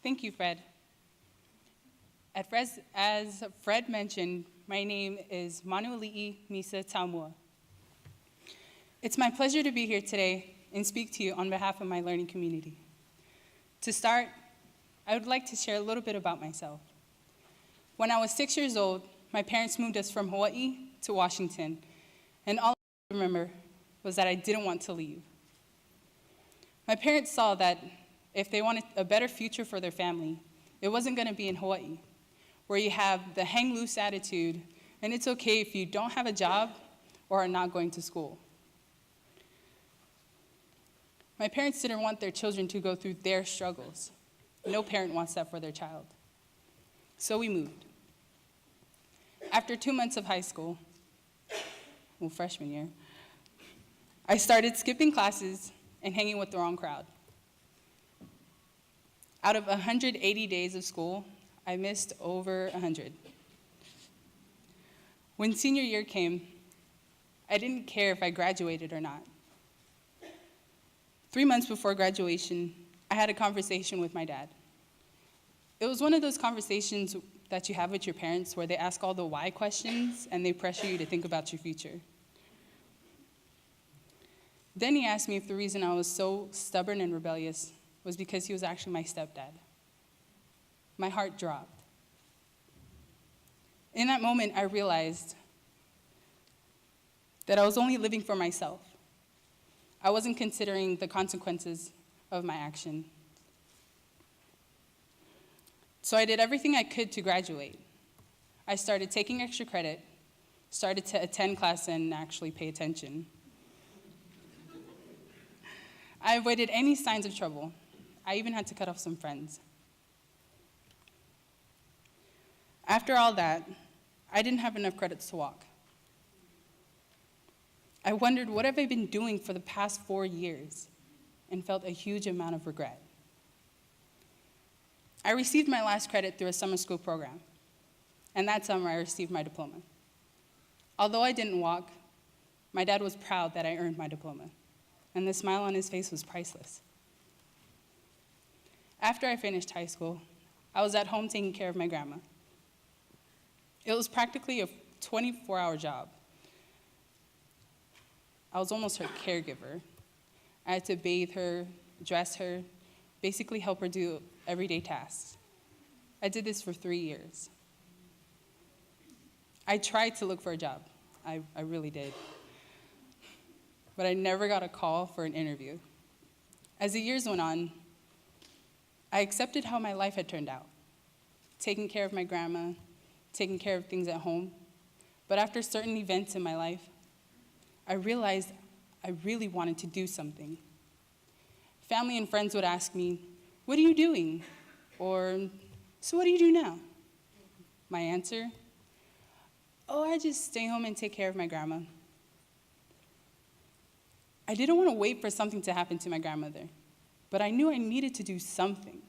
Thank you, Fred. As Fred mentioned, my name is Manualii Misa. It's my pleasure to be here today and speak to you on behalf of my learning community. To start, I would like to share a little bit about myself. When I was 6 years old, my parents moved us from Hawaii to Washington, and all I remember was that I didn't want to leave. My parents saw that if they wanted a better future for their family, it wasn't going to be in Hawaii, where you have the hang loose attitude, and it's okay if you don't have a job or are not going to school. My parents didn't want their children to go through their struggles. No parent wants that for their child. So we moved. After 2 months of high school, well, freshman year, I started skipping classes and hanging with the wrong crowd. Out of 180 days of school, I missed over 100. When senior year came, I didn't care if I graduated or not. 3 months before graduation, I had a conversation with my dad. It was one of those conversations that you have with your parents where they ask all the why questions and they pressure you to think about your future. Then he asked me if the reason I was so stubborn and rebellious was because he was actually my stepdad. My heart dropped. In that moment, I realized that I was only living for myself. I wasn't considering the consequences of my action. So I did everything I could to graduate. I started taking extra credit, started to attend class and actually pay attention. I avoided any signs of trouble. I even had to cut off some friends. After all that, I didn't have enough credits to walk. I wondered, what have I been doing for the past 4 years, and felt a huge amount of regret. I received my last credit through a summer school program, and that summer I received my diploma. Although I didn't walk, my dad was proud that I earned my diploma, and the smile on his face was priceless. After I finished high school, I was at home taking care of my grandma. It was practically a 24-hour job. I was almost her caregiver. I had to bathe her, dress her, basically help her do everyday tasks. I did this for 3 years. I tried to look for a job. I really did. But I never got a call for an interview. As the years went on, I accepted how my life had turned out, taking care of my grandma, taking care of things at home. But after certain events in my life, I realized I really wanted to do something. Family and friends would ask me, "What are you doing?" Or, "So what do you do now?" My answer, "Oh, I just stay home and take care of my grandma." I didn't want to wait for something to happen to my grandmother, but I knew I needed to do something.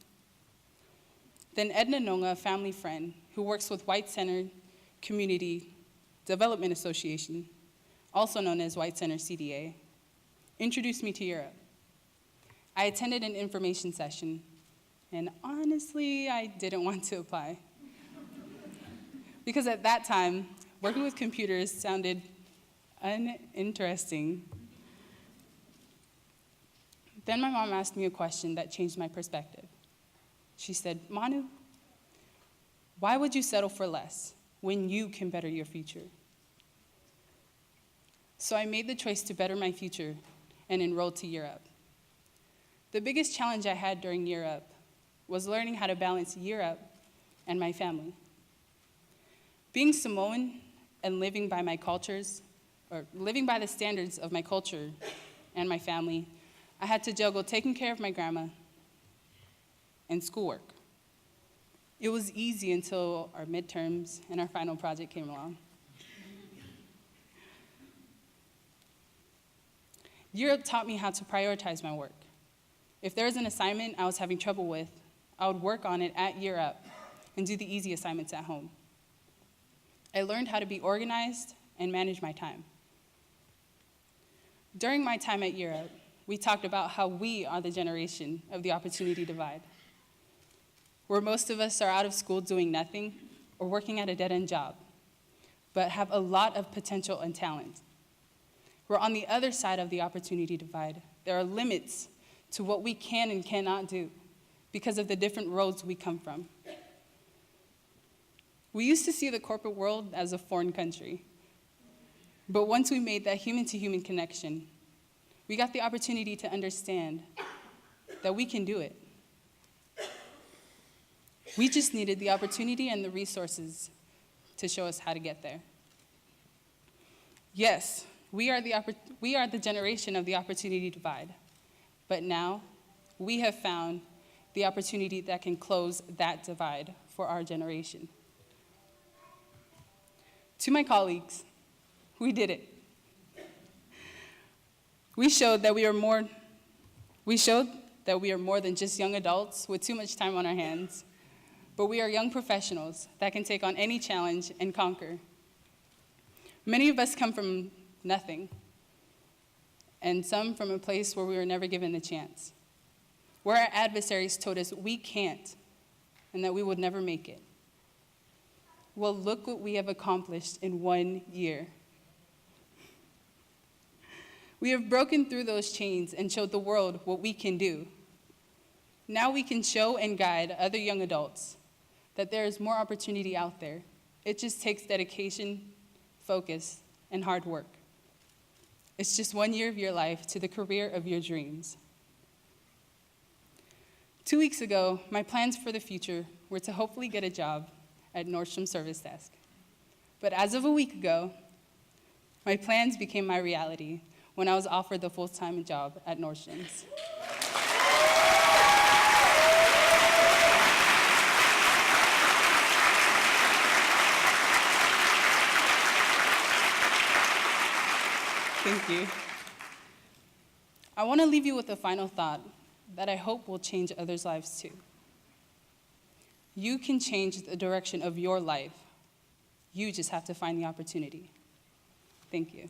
Then Edna Nonga, a family friend who works with White Center Community Development Association, also known as White Center CDA, introduced me to Europe. I attended an information session, and honestly, I didn't want to apply. Because at that time, working with computers sounded uninteresting. Then my mom asked me a question that changed my perspective. She said, "Manu, why would you settle for less when you can better your future?" So I made the choice to better my future and enrolled to Europe. The biggest challenge I had during Europe was learning how to balance Europe and my family. Being Samoan and living by my cultures, or living by the standards of my culture and my family, I had to juggle taking care of my grandma and schoolwork. It was easy until our midterms and our final project came along. Europe taught me how to prioritize my work. If there was an assignment I was having trouble with, I would work on it at Europe and do the easy assignments at home. I learned how to be organized and manage my time. During my time at Europe, we talked about how we are the generation of the opportunity divide. where most of us are out of school doing nothing or working at a dead-end job, but have a lot of potential and talent. We're on the other side of the opportunity divide. There are limits to what we can and cannot do because of the different roads we come from. We used to see the corporate world as a foreign country, but once we made that human-to-human connection, we got the opportunity to understand that we can do it. We just needed the opportunity and the resources to show us how to get there. Yes, we are the generation of the opportunity divide, but now we have found the opportunity that can close that divide for our generation. To my colleagues, we did it. We showed that we are more than just young adults with too much time on our hands, but we are young professionals that can take on any challenge and conquer. Many of us come from nothing, and some from a place where we were never given the chance, where our adversaries told us we can't and that we would never make it. Well, look what we have accomplished in 1 year. We have broken through those chains and showed the world what we can do. Now we can show and guide other young adults that there is more opportunity out there. It just takes dedication, focus, and hard work. It's just 1 year of your life to the career of your dreams. 2 weeks ago, my plans for the future were to hopefully get a job at Nordstrom Service Desk. But as of a week ago, my plans became my reality when I was offered the full-time job at Nordstrom's. Thank you. I want to leave you with a final thought that I hope will change others' lives too. You can change the direction of your life. You just have to find the opportunity. Thank you.